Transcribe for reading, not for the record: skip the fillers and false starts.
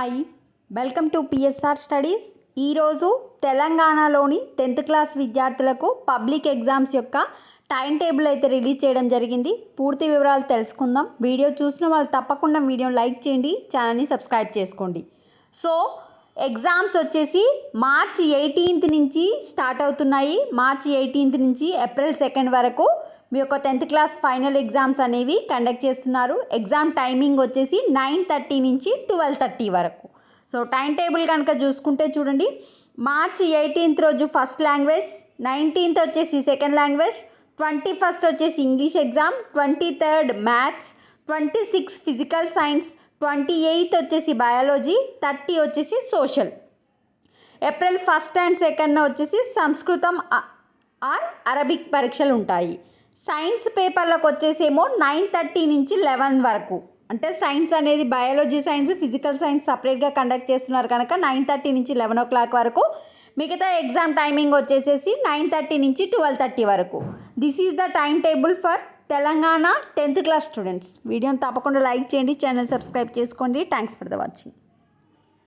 Hi, welcome to PSR studies. ఈరోజు తెలంగాణలోని 10th class విద్యార్థులకు పబ్లిక్ ఎగ్జామ్స్ యొక్క టైం టేబుల్ అయితే రిలీజ్ చేయడం జరిగింది. పూర్తి వివరాలు తెలుసుకుందాం. వీడియో చూసిన వాళ్ళు తప్పకుండా వీడియోని లైక్ చేయండి, ఛానల్ని సబ్స్క్రైబ్ చేసుకోండి. సో ఎగ్జామ్స్ వచ్చేసి మార్చి 18th నుంచి స్టార్ట్ అవుతున్నాయి. మార్చి 18th నుంచి ఏప్రిల్ 2 వరకు మీ యొక్క 10th క్లాస్ ఫైనల్ ఎగ్జామ్స్ అనేవి కండక్ట్ చేస్తున్నారు. ఎగ్జామ్ టైమింగ్ వచ్చేసి 9:30 నుంచి 12:30 వరకు. సో టైం టేబుల్ కనుక చూసుకుంటే చూడండి, మార్చి 18th రోజు ఫస్ట్ లాంగ్వేజ్, 19th వచ్చేసి సెకండ్ లాంగ్వేజ్, 21st వచ్చేసి English exam, 23rd maths, 26 physical science, 28th వచ్చేసి బయాలజీ, 30 వచ్చేసి social. April 1st and 2nd వచ్చేసి సంస్కృతం ఆర్ అరబిక్ పరీక్షలు ఉంటాయి. సైన్స్ పేపర్లకు వచ్చేసేమో 9:30 నుంచి 11 వరకు. అంటే సైన్స్ అనేది బయాలజీ సైన్స్, ఫిజికల్ సైన్స్ సపరేట్గా కండక్ట్ చేస్తున్నారు కనుక 9:30 నుంచి 11 o'clock వరకు. మిగతా ఎగ్జామ్ టైమింగ్ వచ్చేసేసి 9:30 నుంచి 12:30 వరకు. This is the time table for Telangana 10th class students. వీడియోని తప్పకుండా లైక్ చేయండి, ఛానల్ సబ్స్క్రైబ్ చేసుకోండి. Thanks for the watching.